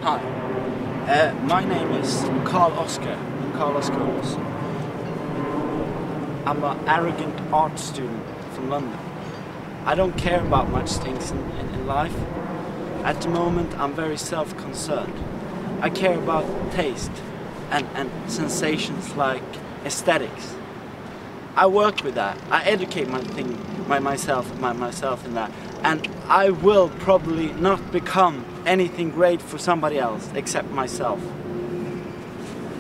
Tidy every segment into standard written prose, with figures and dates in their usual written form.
Hi, my name is Karl-Oskar. Karl-Oskar also. I'm an arrogant art student from London. I don't care about much things in life. At the moment I'm very self-concerned. I care about taste and sensations like aesthetics. I work with that. I educate myself in that. And I will probably not become anything great for somebody else except myself.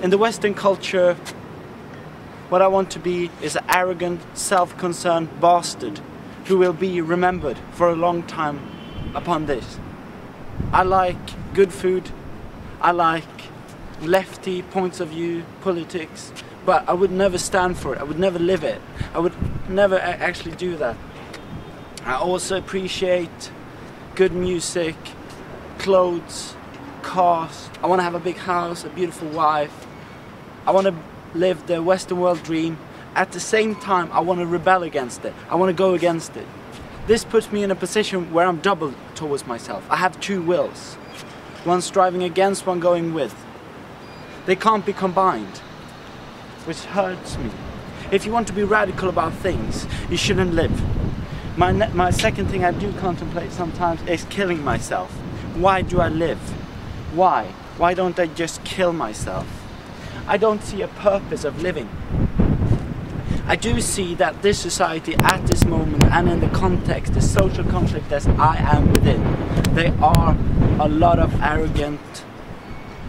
In the Western culture, what I want to be is an arrogant, self-concerned bastard who will be remembered for a long time upon this. I like good food, I like lefty points of view, politics, but I would never stand for it, I would never live it, I would never actually do that. I also appreciate good music, clothes, cars. I want to have a big house, a beautiful wife. I want to live the Western world dream. At the same time, I want to rebel against it. I want to go against it. This puts me in a position where I'm double towards myself. I have two wills. One striving against, one going with. They can't be combined, which hurts me. If you want to be radical about things, you shouldn't live. My second thing I do contemplate sometimes is killing myself. Why do I live? Why? Why don't I just kill myself? I don't see a purpose of living. I do see that this society at this moment and in the context, the social conflict that I am within, they are a lot of arrogant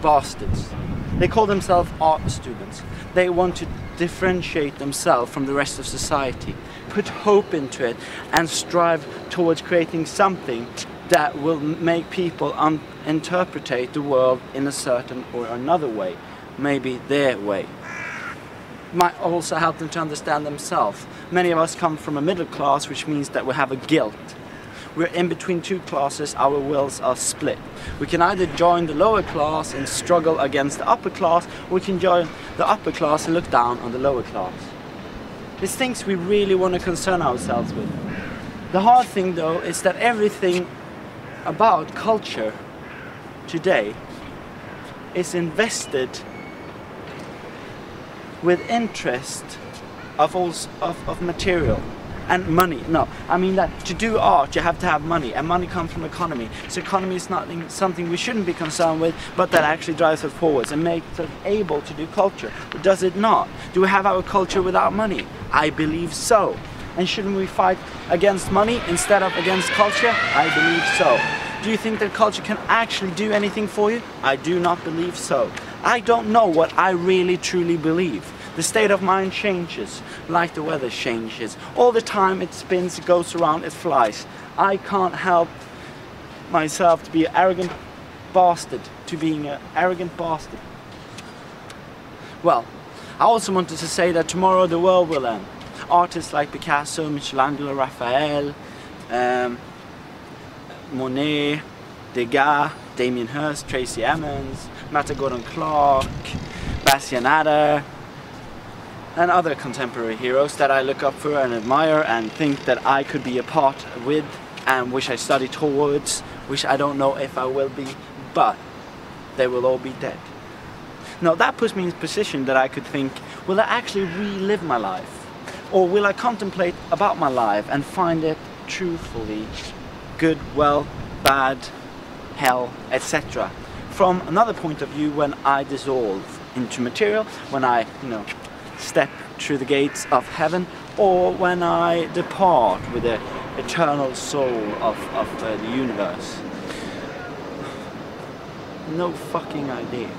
bastards. They call themselves art students. They want to differentiate themselves from the rest of society, put hope into it and strive towards creating something that will make people interpret the world in a certain or another way, maybe their way. Might also help them to understand themselves. Many of us come from a middle class, which means that we have a guilt. We're in between two classes, our wills are split. We can either join the lower class and struggle against the upper class, or we can join the upper class and look down on the lower class. There's things we really want to concern ourselves with. The hard thing though is that everything about culture today is invested with interest of material and money. No, I mean that to do art you have to have money, and money comes from economy. So economy is not something we shouldn't be concerned with, but that actually drives us forwards and makes us able to do culture. Or does it not? Do we have our culture without money? I believe so. And shouldn't we fight against money instead of against culture? I believe so. Do you think that culture can actually do anything for you? I do not believe so. I don't know what I really truly believe. The state of mind changes, like the weather changes. All the time it spins, it goes around, it flies. I can't help myself to be an arrogant bastard, to being an arrogant bastard. Well, I also wanted to say that tomorrow the world will end. Artists like Picasso, Michelangelo, Raphael, Monet, Degas, Damien Hirst, Tracy Emin's, Mata Gordon Clark, Bastianata, and other contemporary heroes that I look up for and admire and think that I could be a part with and which I study towards, which I don't know if I will be, but they will all be dead. Now that puts me in a position that I could think, will I actually relive my life? Or will I contemplate about my life and find it truthfully good, well, bad, hell, etc. from another point of view when I dissolve into material, when I, step through the gates of heaven, or when I depart with the eternal soul of the universe. No fucking idea.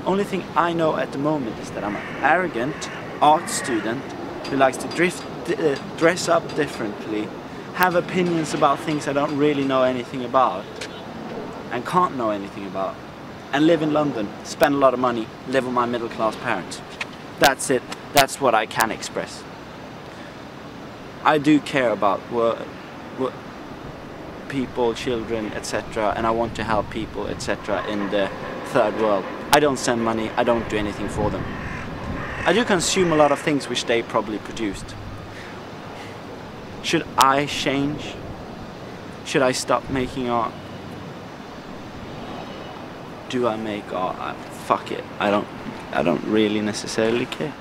Only thing I know at the moment is that I'm an arrogant art student who likes to dress up differently, have opinions about things I don't really know anything about and can't know anything about, and live in London, spend a lot of money, live with my middle class parents. That's it. That's what I can express. I do care about people, children, etc. and I want to help people, etc. in the third world. I don't send money, I don't do anything for them. I do consume a lot of things which they probably produced. Should I change? Should I stop making art? do I make? Oh, fuck it. I don't really necessarily care.